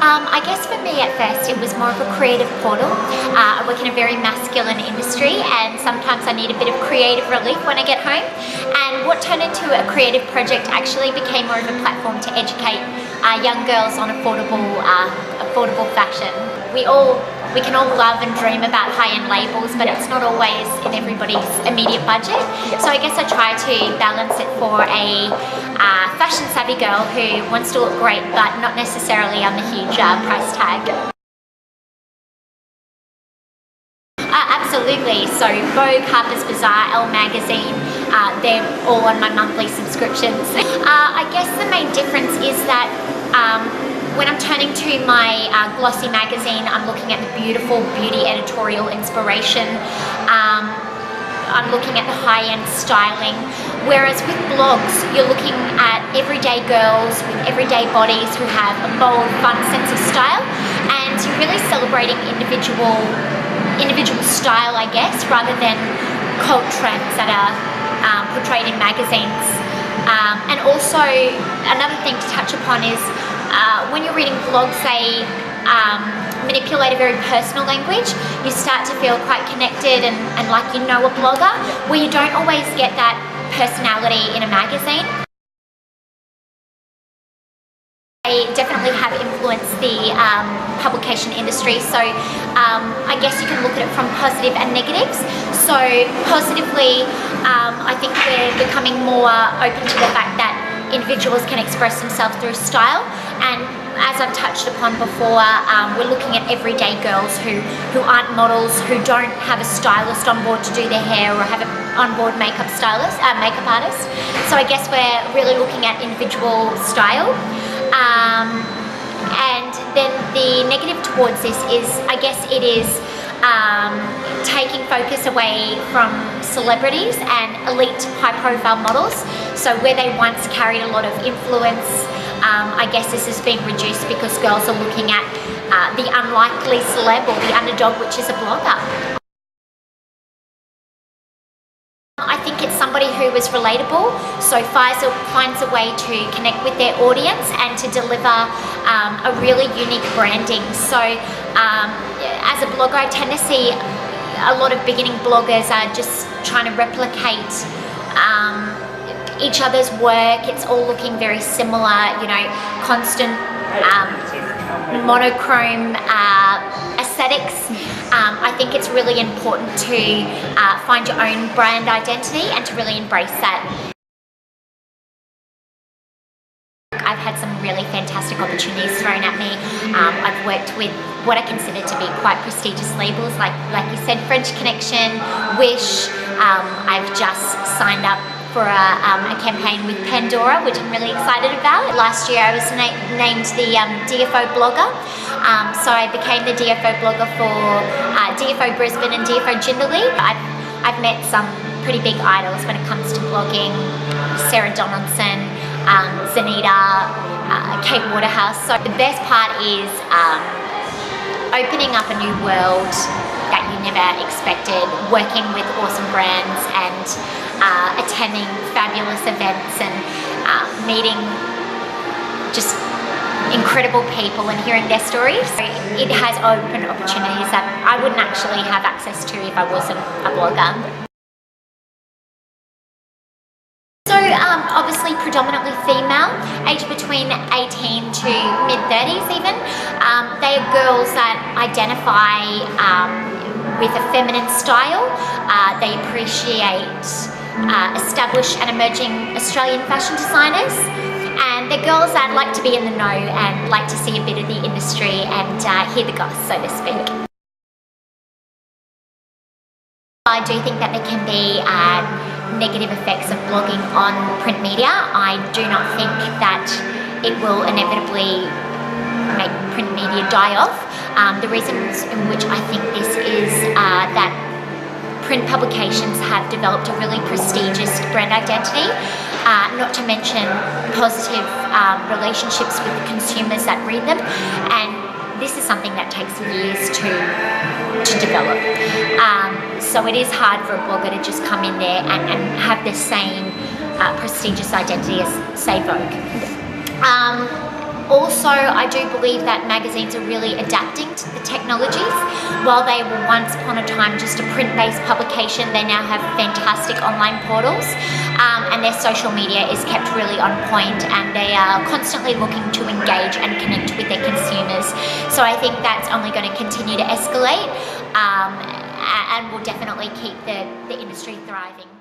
I guess for me at first it was more of a creative portal. I work in a very masculine industry and sometimes I need a bit of creative relief when I get home. And what turned into a creative project actually became more of a platform to educate young girls on affordable fashion. We can all love and dream about high-end labels, but it's not always in everybody's immediate budget. So I guess I try to balance it for a fashion-savvy girl who wants to look great, but not necessarily on the huge price tag. Absolutely. So Vogue, Harper's Bazaar, Elle magazine, they're all on my monthly subscriptions. I guess the main difference is that when I'm turning to my glossy magazine, I'm looking at the beautiful beauty editorial inspiration. I'm looking at the high-end styling. Whereas with blogs, you're looking at everyday girls with everyday bodies who have a bold, fun sense of style, and you're really celebrating individual style, I guess, rather than cult trends that are portrayed in magazines. And also, another thing to touch upon is when you're reading blogs, they manipulate a very personal language. You start to feel quite connected and like you know a blogger, where you don't always get that personality in a magazine. They definitely have influenced the publication industry, so I guess you can look at it from positive and negatives. So positively, I think we're becoming more open to the fact that individuals can express themselves through style, and as I've touched upon before, we're looking at everyday girls who aren't models, who don't have a stylist on board to do their hair or have an on-board makeup artist. So I guess we're really looking at individual style. And then the negative towards this is, I guess it is taking focus away from celebrities and elite high-profile models. So where they once carried a lot of influence, I guess this has been reduced because girls are looking at the unlikely celeb or the underdog, which is a blogger. I think it's somebody who is relatable, so finds a way to connect with their audience and to deliver a really unique branding. So as a blogger, I tend to see a lot of beginning bloggers are just trying to replicate each other's work. It's all looking very similar, you know, constant monochrome aesthetics. I think it's really important to find your own brand identity and to really embrace that. I've had some really fantastic opportunities thrown at me. I've worked with what I consider to be quite prestigious labels, like you said, French Connection, Wish. I've just signed up for a campaign with Pandora, which I'm really excited about. Last year I was named the DFO blogger, so I became the DFO blogger for DFO Brisbane and DFO Jindalee. I've met some pretty big idols when it comes to blogging: Sarah Donaldson, Zanita, Kate Waterhouse. So the best part is opening up a new world that you never expected, working with awesome brands and attending fabulous events and meeting just incredible people and hearing their stories. It has opened opportunities that I wouldn't actually have access to if I wasn't a blogger. So obviously predominantly female, aged between 18 to mid-30s even. They are girls that identify with a feminine style. They appreciate established and emerging Australian fashion designers, and they're girls that like to be in the know and like to see a bit of the industry and hear the goss, so to speak. I do think that there can be negative effects of blogging on print media. I do not think that it will inevitably make print media die off. The reasons in which I think this is that print publications have developed a really prestigious brand identity, not to mention positive relationships with the consumers that read them, and this is something that takes years to develop. So it is hard for a blogger to just come in there and have the same prestigious identity as, say, Vogue. Also, I do believe that magazines are really adapting to the technologies. While they were once upon a time just a print-based publication, they now have fantastic online portals, and their social media is kept really on point, and they are constantly looking to engage and connect with their consumers. So I think that's only going to continue to escalate, and will definitely keep the industry thriving.